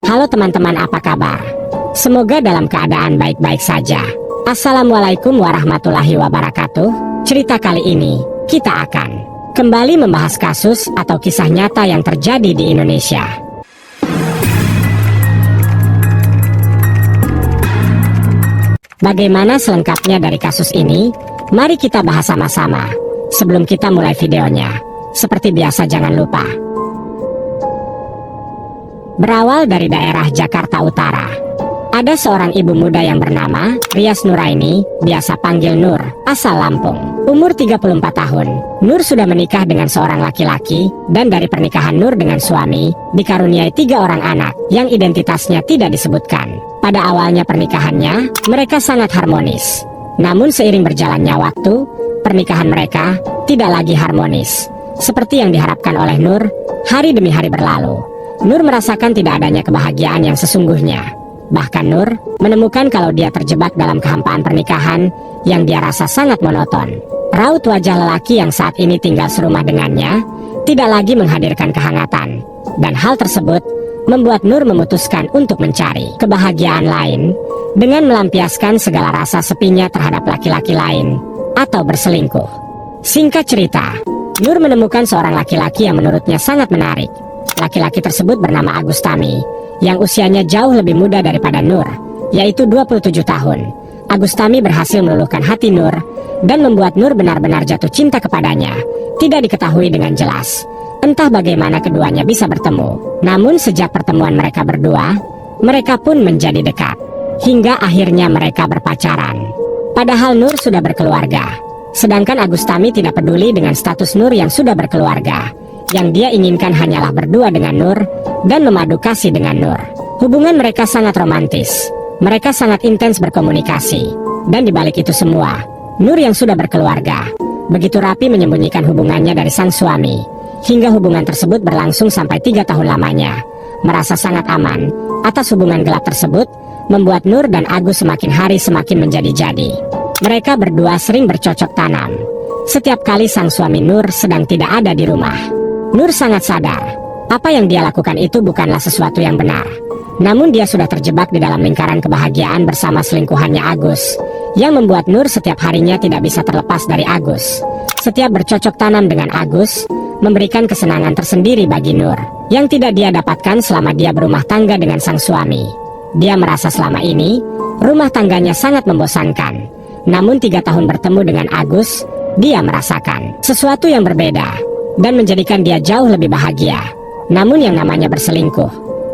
Halo teman-teman, apa kabar? Semoga dalam keadaan baik-baik saja. Assalamualaikum warahmatullahi wabarakatuh. Cerita kali ini, kita akan kembali membahas kasus atau kisah nyata yang terjadi di Indonesia. Bagaimana selengkapnya dari kasus ini? Mari kita bahas sama-sama. Sebelum kita mulai videonya, seperti biasa jangan lupa. Berawal dari daerah Jakarta Utara, ada seorang ibu muda yang bernama Rias Nuraini, biasa panggil Nur, asal Lampung. Umur 34 tahun, Nur sudah menikah dengan seorang laki-laki, dan dari pernikahan Nur dengan suami, dikaruniai 3 orang anak, yang identitasnya tidak disebutkan. Pada awalnya pernikahannya, mereka sangat harmonis. Namun seiring berjalannya waktu, pernikahan mereka tidak lagi harmonis. Seperti yang diharapkan oleh Nur, hari demi hari berlalu. Nur merasakan tidak adanya kebahagiaan yang sesungguhnya. Bahkan Nur menemukan kalau dia terjebak dalam kehampaan pernikahan yang dia rasa sangat monoton. Raut wajah lelaki yang saat ini tinggal serumah dengannya tidak lagi menghadirkan kehangatan. Dan hal tersebut membuat Nur memutuskan untuk mencari kebahagiaan lain dengan melampiaskan segala rasa sepinya terhadap laki-laki lain atau berselingkuh. Singkat cerita, Nur menemukan seorang laki-laki yang menurutnya sangat menarik. Laki-laki tersebut bernama Agustami, yang usianya jauh lebih muda daripada Nur, yaitu 27 tahun. Agustami berhasil meluluhkan hati Nur dan membuat Nur benar-benar jatuh cinta kepadanya. Tidak diketahui dengan jelas entah bagaimana keduanya bisa bertemu. Namun sejak pertemuan mereka berdua, mereka pun menjadi dekat. Hingga akhirnya mereka berpacaran. Padahal Nur sudah berkeluarga. Sedangkan Agustami tidak peduli dengan status Nur yang sudah berkeluarga. Yang dia inginkan hanyalah berdua dengan Nur dan memadu kasih dengan Nur. Hubungan mereka sangat romantis. Mereka sangat intens berkomunikasi. Dan dibalik itu semua, Nur yang sudah berkeluarga begitu rapi menyembunyikan hubungannya dari sang suami. Hingga hubungan tersebut berlangsung sampai 3 tahun lamanya. Merasa sangat aman atas hubungan gelap tersebut, membuat Nur dan Agus semakin hari semakin menjadi-jadi. Mereka berdua sering bercocok tanam. Setiap kali sang suami Nur sedang tidak ada di rumah, Nur sangat sadar apa yang dia lakukan itu bukanlah sesuatu yang benar. Namun dia sudah terjebak di dalam lingkaran kebahagiaan bersama selingkuhannya Agus, yang membuat Nur setiap harinya tidak bisa terlepas dari Agus. Setiap bercocok tanam dengan Agus memberikan kesenangan tersendiri bagi Nur, yang tidak dia dapatkan selama dia berumah tangga dengan sang suami. Dia merasa selama ini rumah tangganya sangat membosankan. Namun 3 tahun bertemu dengan Agus, dia merasakan sesuatu yang berbeda dan menjadikan dia jauh lebih bahagia. Namun yang namanya berselingkuh,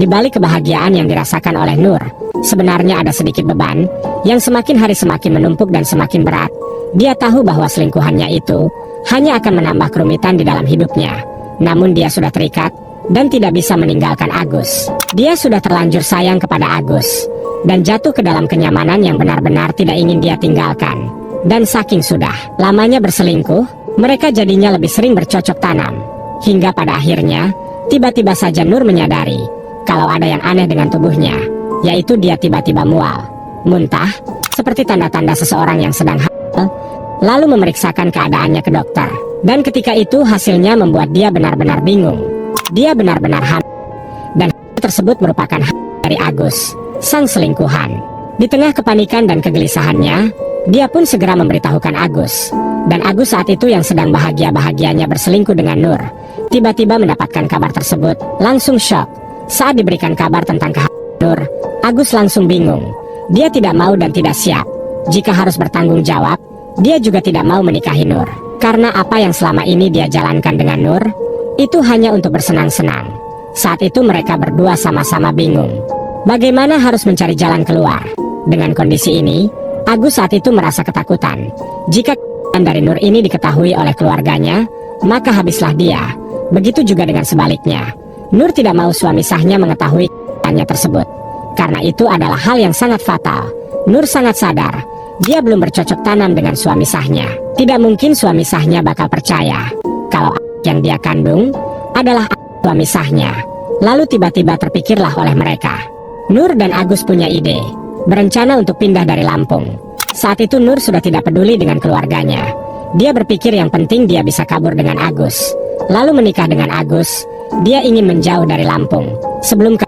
di balik kebahagiaan yang dirasakan oleh Nur, sebenarnya ada sedikit beban yang semakin hari semakin menumpuk dan semakin berat. Dia tahu bahwa selingkuhannya itu hanya akan menambah kerumitan di dalam hidupnya. Namun dia sudah terikat dan tidak bisa meninggalkan Agus. Dia sudah terlanjur sayang kepada Agus dan jatuh ke dalam kenyamanan yang benar-benar tidak ingin dia tinggalkan. Dan saking sudah lamanya berselingkuh, mereka jadinya lebih sering bercocok tanam. Hingga pada akhirnya, tiba-tiba saja Nur menyadari kalau ada yang aneh dengan tubuhnya, yaitu dia tiba-tiba mual, muntah, seperti tanda-tanda seseorang yang sedang hamil. Lalu memeriksakan keadaannya ke dokter. Dan ketika itu hasilnya membuat dia benar-benar bingung. Dia benar-benar hamil. Dan hal tersebut merupakan hal dari Agus, sang selingkuhan. Di tengah kepanikan dan kegelisahannya, dia pun segera memberitahukan Agus. Dan Agus saat itu yang sedang bahagia-bahagianya berselingkuh dengan Nur, tiba-tiba mendapatkan kabar tersebut, langsung shock. Saat diberikan kabar tentang kehamilan Nur, Agus langsung bingung. Dia tidak mau dan tidak siap. Jika harus bertanggung jawab, dia juga tidak mau menikahi Nur. Karena apa yang selama ini dia jalankan dengan Nur, itu hanya untuk bersenang-senang. Saat itu mereka berdua sama-sama bingung bagaimana harus mencari jalan keluar. Dengan kondisi ini, Agus saat itu merasa ketakutan. Jika keadaan dari Nur ini diketahui oleh keluarganya, maka habislah dia. Begitu juga dengan sebaliknya. Nur tidak mau suami sahnya mengetahui keadaannya tersebut. Karena itu adalah hal yang sangat fatal. Nur sangat sadar dia belum bercocok tanam dengan suami sahnya. Tidak mungkin suami sahnya bakal percaya kalau yang dia kandung adalah suami sahnya. Lalu tiba-tiba terpikirlah oleh mereka. Nur dan Agus punya ide, berencana untuk pindah dari Lampung. Saat itu Nur sudah tidak peduli dengan keluarganya. Dia berpikir yang penting dia bisa kabur dengan Agus. Lalu menikah dengan Agus. Dia ingin menjauh dari Lampung sebelum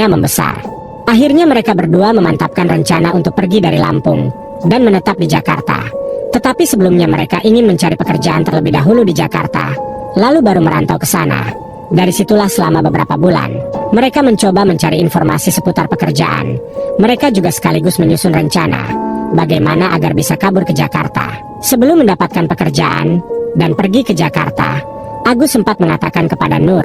membesar. Akhirnya mereka berdua memantapkan rencana untuk pergi dari Lampung dan menetap di Jakarta. Tetapi sebelumnya mereka ingin mencari pekerjaan terlebih dahulu di Jakarta, lalu baru merantau ke sana. Dari situlah selama beberapa bulan, mereka mencoba mencari informasi seputar pekerjaan. Mereka juga sekaligus menyusun rencana bagaimana agar bisa kabur ke Jakarta. Sebelum mendapatkan pekerjaan dan pergi ke Jakarta, Agus sempat mengatakan kepada Nur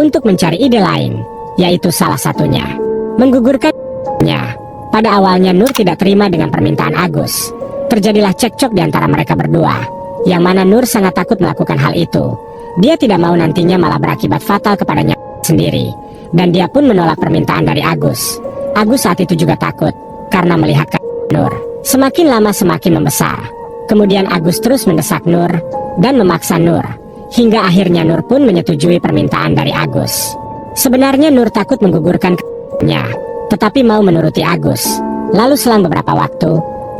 untuk mencari ide lain, yaitu salah satunya menggugurkannya. Pada awalnya Nur tidak terima dengan permintaan Agus. Terjadilah cekcok di antara mereka berdua, yang mana Nur sangat takut melakukan hal itu. Dia tidak mau nantinya malah berakibat fatal kepadanya sendiri, dan dia pun menolak permintaan dari Agus. Agus saat itu juga takut, karena melihat Nur semakin lama semakin membesar. Kemudian Agus terus mendesak Nur, dan memaksa Nur, hingga akhirnya Nur pun menyetujui permintaan dari Agus. Sebenarnya Nur takut menggugurkan tetapi mau menuruti Agus. Lalu selang beberapa waktu,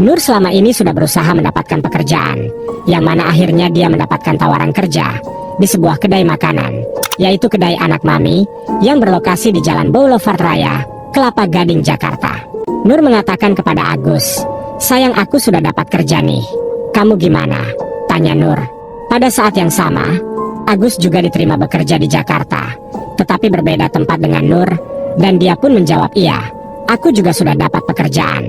Nur selama ini sudah berusaha mendapatkan pekerjaan, yang mana akhirnya dia mendapatkan tawaran kerja di sebuah kedai makanan, yaitu kedai Anak Mami, yang berlokasi di Jalan Boulevard Raya, Kelapa Gading, Jakarta. Nur mengatakan kepada Agus, "Sayang, aku sudah dapat kerja nih. Kamu gimana?" tanya Nur. Pada saat yang sama, Agus juga diterima bekerja di Jakarta, tetapi berbeda tempat dengan Nur, dan dia pun menjawab, "Iya, aku juga sudah dapat pekerjaan.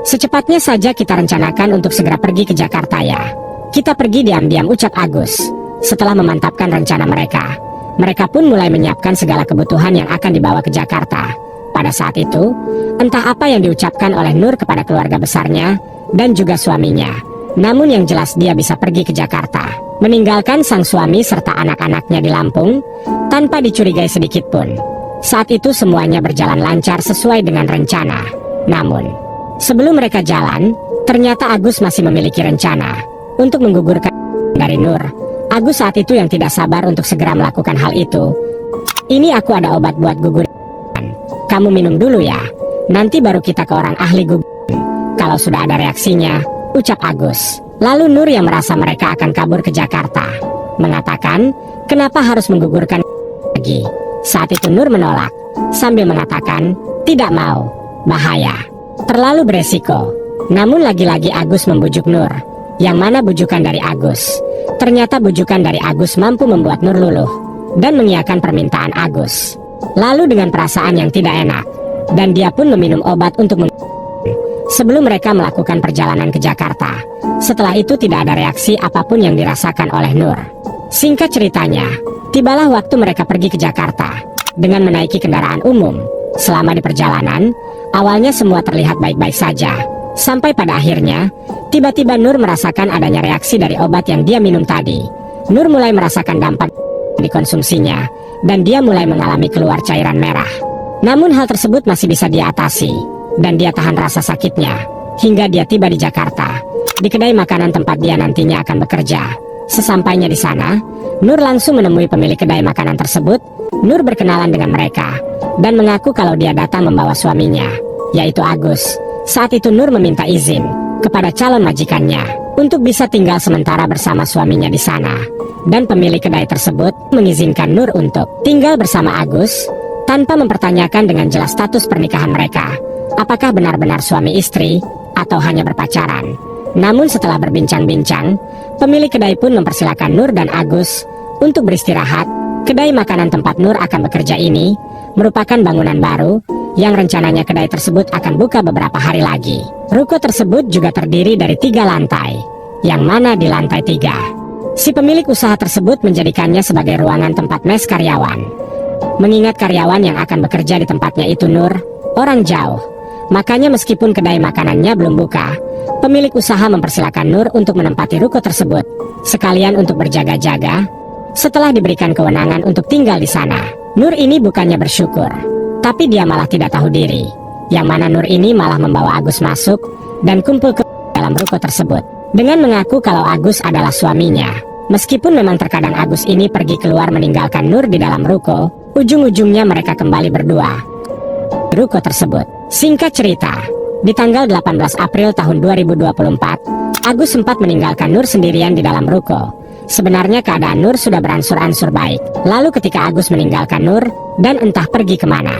Secepatnya saja kita rencanakan untuk segera pergi ke Jakarta ya." "Kita pergi diam-diam," ucap Agus. Setelah memantapkan rencana mereka, mereka pun mulai menyiapkan segala kebutuhan yang akan dibawa ke Jakarta. Pada saat itu, entah apa yang diucapkan oleh Nur kepada keluarga besarnya dan juga suaminya. Namun yang jelas dia bisa pergi ke Jakarta, meninggalkan sang suami serta anak-anaknya di Lampung tanpa dicurigai sedikit pun. Saat itu semuanya berjalan lancar sesuai dengan rencana. Namun, sebelum mereka jalan, ternyata Agus masih memiliki rencana untuk menggugurkan dari Nur. Agus saat itu yang tidak sabar untuk segera melakukan hal itu. "Ini aku ada obat buat gugur. Kamu minum dulu ya. Nanti baru kita ke orang ahli gugur kalau sudah ada reaksinya," ucap Agus. Lalu Nur yang merasa mereka akan kabur ke Jakarta mengatakan, "Kenapa harus menggugurkan lagi?" Saat itu Nur menolak sambil mengatakan, "Tidak mau, bahaya, terlalu beresiko." Namun lagi-lagi Agus membujuk Nur, yang mana bujukan dari Agus, ternyata bujukan dari Agus mampu membuat Nur luluh dan mengiyakan permintaan Agus. Lalu dengan perasaan yang tidak enak, dan dia pun meminum obat untuk sebelum mereka melakukan perjalanan ke Jakarta. Setelah itu tidak ada reaksi apapun yang dirasakan oleh Nur. Singkat ceritanya, tibalah waktu mereka pergi ke Jakarta dengan menaiki kendaraan umum. Selama di perjalanan, awalnya semua terlihat baik-baik saja, sampai pada akhirnya tiba-tiba Nur merasakan adanya reaksi dari obat yang dia minum tadi. Nur mulai merasakan dampak dikonsumsinya, dan dia mulai mengalami keluar cairan merah. Namun hal tersebut masih bisa dia atasi, dan dia tahan rasa sakitnya hingga dia tiba di Jakarta, di kedai makanan tempat dia nantinya akan bekerja. Sesampainya di sana, Nur langsung menemui pemilik kedai makanan tersebut. Nur berkenalan dengan mereka dan mengaku kalau dia datang membawa suaminya, yaitu Agus. Saat itu Nur meminta izin kepada calon majikannya untuk bisa tinggal sementara bersama suaminya di sana, dan pemilik kedai tersebut mengizinkan Nur untuk tinggal bersama Agus tanpa mempertanyakan dengan jelas status pernikahan mereka, apakah benar-benar suami istri atau hanya berpacaran. Namun setelah berbincang-bincang, pemilik kedai pun mempersilakan Nur dan Agus untuk beristirahat. Kedai makanan tempat Nur akan bekerja ini merupakan bangunan baru yang rencananya kedai tersebut akan buka beberapa hari lagi. Ruko tersebut juga terdiri dari 3 lantai, yang mana di lantai 3, si pemilik usaha tersebut menjadikannya sebagai ruangan tempat mes karyawan. Mengingat karyawan yang akan bekerja di tempatnya itu Nur, orang jauh, makanya meskipun kedai makanannya belum buka, pemilik usaha mempersilakan Nur untuk menempati ruko tersebut, sekalian untuk berjaga-jaga. Setelah diberikan kewenangan untuk tinggal di sana, Nur ini bukannya bersyukur, tapi dia malah tidak tahu diri, yang mana Nur ini malah membawa Agus masuk dan kumpul ke dalam ruko tersebut, dengan mengaku kalau Agus adalah suaminya. Meskipun memang terkadang Agus ini pergi keluar meninggalkan Nur di dalam ruko, ujung-ujungnya mereka kembali berdua di ruko tersebut. Singkat cerita, di tanggal 18 April tahun 2024, Agus sempat meninggalkan Nur sendirian di dalam ruko. Sebenarnya keadaan Nur sudah beransur-ansur baik. Lalu ketika Agus meninggalkan Nur dan entah pergi kemana,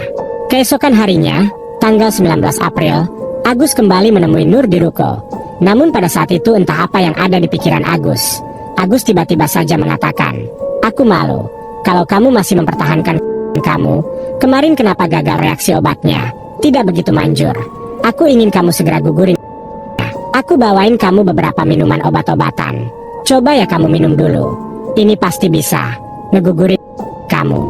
Keesokan harinya, tanggal 19 April, Agus kembali menemui Nur di ruko. Namun pada saat itu entah apa yang ada di pikiran Agus. Agus tiba-tiba saja mengatakan, "Aku malu. Kalau kamu masih mempertahankan kamu, kemarin kenapa gagal reaksi obatnya? Tidak begitu manjur. Aku ingin kamu segera gugurin. Aku bawain kamu beberapa minuman obat-obatan. Coba ya kamu minum dulu. Ini pasti bisa ngegugurin kamu."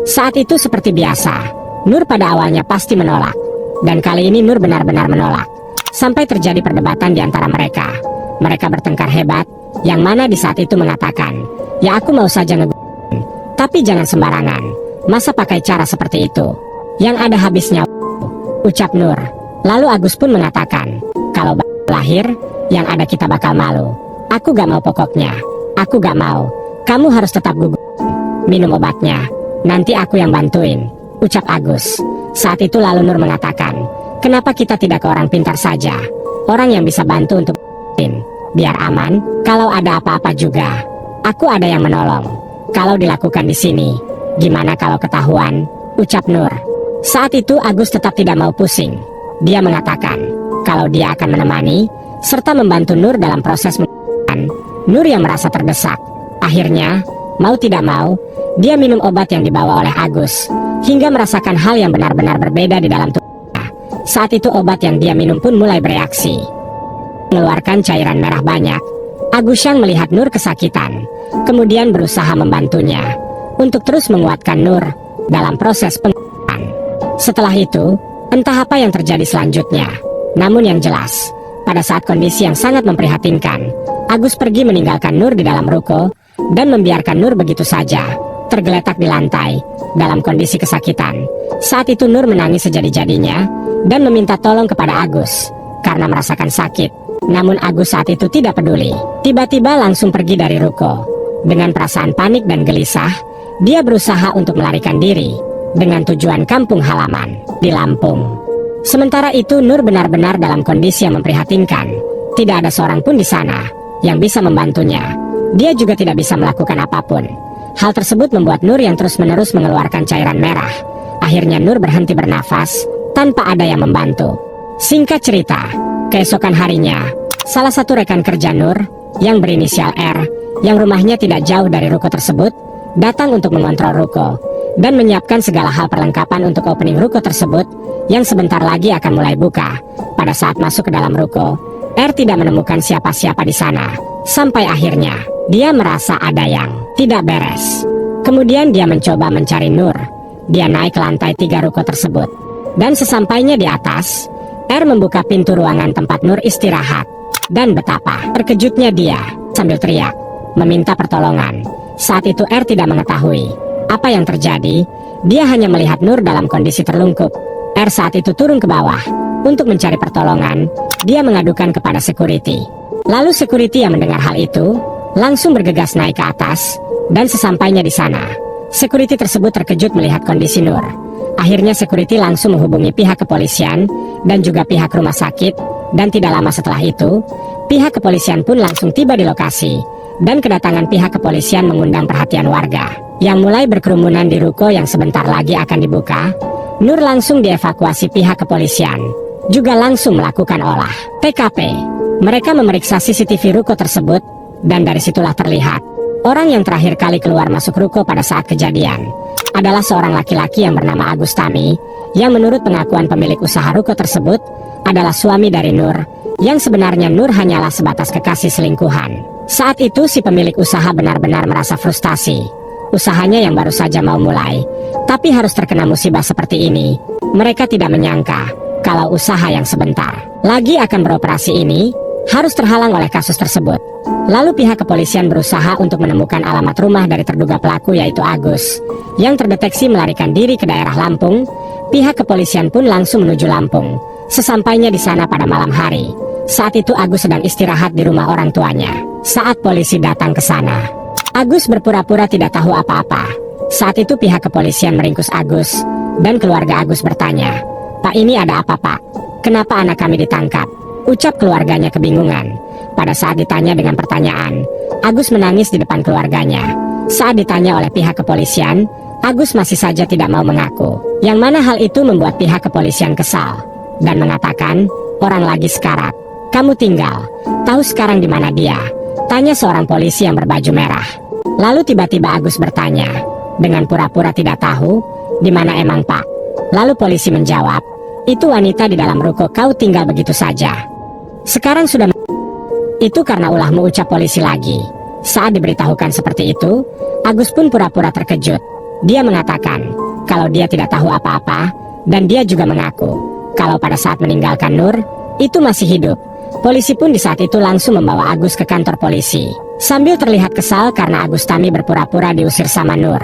Saat itu seperti biasa, Nur pada awalnya pasti menolak. Dan kali ini Nur benar-benar menolak. Sampai terjadi perdebatan di antara mereka. Mereka bertengkar hebat, yang mana di saat itu mengatakan, "Ya aku mau saja ngegugurin. Tapi jangan sembarangan. Masa pakai cara seperti itu? Yang ada habisnya," ucap Nur. Lalu Agus pun mengatakan, "Kalau lahir, yang ada kita bakal malu. Aku gak mau pokoknya. Aku gak mau. Kamu harus tetap gugur. Minum obatnya. Nanti aku yang bantuin," ucap Agus. Saat itu lalu Nur mengatakan, "Kenapa kita tidak ke orang pintar saja? Orang yang bisa bantu untuk biar aman. Kalau ada apa-apa juga, aku ada yang menolong. Kalau dilakukan di sini, gimana kalau ketahuan?" ucap Nur. Saat itu Agus tetap tidak mau pusing. Dia mengatakan, kalau dia akan menemani, serta membantu Nur dalam proses menguburkan. Nur yang merasa terdesak. Akhirnya, mau tidak mau, dia minum obat yang dibawa oleh Agus, hingga merasakan hal yang benar-benar berbeda di dalam tubuhnya. Saat itu obat yang dia minum pun mulai bereaksi, mengeluarkan cairan merah banyak. Agus yang melihat Nur kesakitan, kemudian berusaha membantunya untuk terus menguatkan Nur dalam proses penguburan. Setelah itu, entah apa yang terjadi selanjutnya. Namun yang jelas, pada saat kondisi yang sangat memprihatinkan, Agus pergi meninggalkan Nur di dalam ruko, dan membiarkan Nur begitu saja, tergeletak di lantai, dalam kondisi kesakitan. Saat itu Nur menangis sejadi-jadinya, dan meminta tolong kepada Agus, karena merasakan sakit. Namun Agus saat itu tidak peduli. Tiba-tiba langsung pergi dari ruko. Dengan perasaan panik dan gelisah, dia berusaha untuk melarikan diri, dengan tujuan kampung halaman, di Lampung. Sementara itu Nur benar-benar dalam kondisi yang memprihatinkan. Tidak ada seorang pun di sana, yang bisa membantunya. Dia juga tidak bisa melakukan apapun. Hal tersebut membuat Nur yang terus-menerus mengeluarkan cairan merah. Akhirnya Nur berhenti bernafas, tanpa ada yang membantu. Singkat cerita, keesokan harinya, salah satu rekan kerja Nur, yang berinisial R, yang rumahnya tidak jauh dari ruko tersebut, datang untuk mengontrol ruko, dan menyiapkan segala hal perlengkapan untuk opening ruko tersebut, yang sebentar lagi akan mulai buka. Pada saat masuk ke dalam ruko, R tidak menemukan siapa-siapa di sana, sampai akhirnya, dia merasa ada yang tidak beres. Kemudian dia mencoba mencari Nur. Dia naik ke lantai 3 ruko tersebut. Dan sesampainya di atas, R membuka pintu ruangan tempat Nur istirahat. Dan betapa terkejutnya dia, sambil teriak, meminta pertolongan. Saat itu R tidak mengetahui apa yang terjadi. Dia hanya melihat Nur dalam kondisi terlungkup. R saat itu turun ke bawah untuk mencari pertolongan. Dia mengadukan kepada security. Lalu security yang mendengar hal itu langsung bergegas naik ke atas. Dan sesampainya di sana, security tersebut terkejut melihat kondisi Nur. Akhirnya security langsung menghubungi pihak kepolisian dan juga pihak rumah sakit. Dan tidak lama setelah itu, pihak kepolisian pun langsung tiba di lokasi. Dan kedatangan pihak kepolisian mengundang perhatian warga, yang mulai berkerumunan di ruko yang sebentar lagi akan dibuka. Nur langsung dievakuasi pihak kepolisian, juga langsung melakukan olah TKP. Mereka memeriksa CCTV ruko tersebut, dan dari situlah terlihat orang yang terakhir kali keluar masuk ruko pada saat kejadian adalah seorang laki-laki yang bernama Agus Tami, yang menurut pengakuan pemilik usaha ruko tersebut adalah suami dari Nur, yang sebenarnya Nur hanyalah sebatas kekasih selingkuhan. Saat itu si pemilik usaha benar-benar merasa frustasi. Usahanya yang baru saja mau mulai, tapi harus terkena musibah seperti ini. Mereka tidak menyangka kalau usaha yang sebentar lagi akan beroperasi ini harus terhalang oleh kasus tersebut. Lalu pihak kepolisian berusaha untuk menemukan alamat rumah dari terduga pelaku, yaitu Agus, yang terdeteksi melarikan diri ke daerah Lampung. Pihak kepolisian pun langsung menuju Lampung. Sesampainya di sana pada malam hari, saat itu Agus sedang istirahat di rumah orang tuanya. Saat polisi datang ke sana, Agus berpura-pura tidak tahu apa-apa. Saat itu pihak kepolisian meringkus Agus, dan keluarga Agus bertanya, "Pak, ini ada apa, Pak? Kenapa anak kami ditangkap?" Ucap keluarganya kebingungan. Pada saat ditanya dengan pertanyaan, Agus menangis di depan keluarganya. Saat ditanya oleh pihak kepolisian, Agus masih saja tidak mau mengaku. Yang mana hal itu membuat pihak kepolisian kesal dan mengatakan, orang lagi sekarat. Kamu tinggal. Tahu sekarang di mana dia? Tanya seorang polisi yang berbaju merah. Lalu tiba-tiba Agus bertanya, dengan pura-pura tidak tahu, di mana emang Pak? Lalu polisi menjawab, itu wanita di dalam ruko kau tinggal begitu saja. Sekarang sudah... Itu karena ulahmu, ucap polisi lagi. Saat diberitahukan seperti itu, Agus pun pura-pura terkejut. Dia mengatakan, kalau dia tidak tahu apa-apa, dan dia juga mengaku, kalau pada saat meninggalkan Nur, itu masih hidup. Polisi pun di saat itu langsung membawa Agus ke kantor polisi. Sambil terlihat kesal karena Agus Tami berpura-pura diusir sama Nur.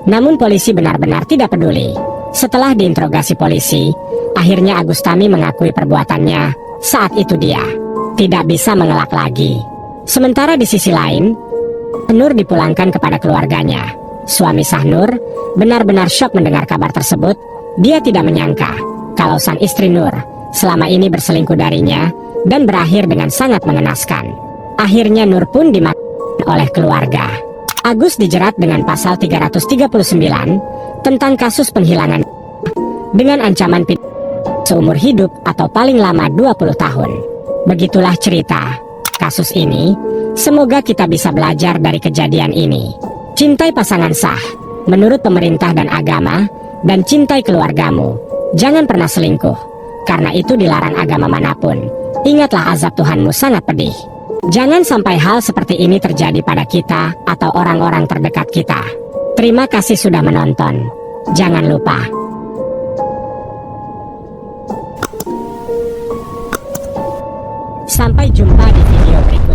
Namun polisi benar-benar tidak peduli. Setelah diinterogasi polisi, akhirnya Agus Tami mengakui perbuatannya. Saat itu dia tidak bisa mengelak lagi. Sementara di sisi lain, Nur dipulangkan kepada keluarganya. Suami sah Nur benar-benar syok mendengar kabar tersebut. Dia tidak menyangka kalau sang istri Nur selama ini berselingkuh darinya dan berakhir dengan sangat mengenaskan. Akhirnya Nur pun dimakan oleh keluarga. Agus dijerat dengan pasal 339 tentang kasus penghilangan dengan ancaman pidana seumur hidup atau paling lama 20 tahun. Begitulah cerita kasus ini. Semoga kita bisa belajar dari kejadian ini. Cintai pasangan sah menurut pemerintah dan agama, dan cintai keluargamu. Jangan pernah selingkuh, karena itu dilarang agama manapun. Ingatlah azab Tuhanmu sangat pedih. Jangan sampai hal seperti ini terjadi pada kita atau orang-orang terdekat kita. Terima kasih sudah menonton. Jangan lupa sampai jumpa di video berikutnya.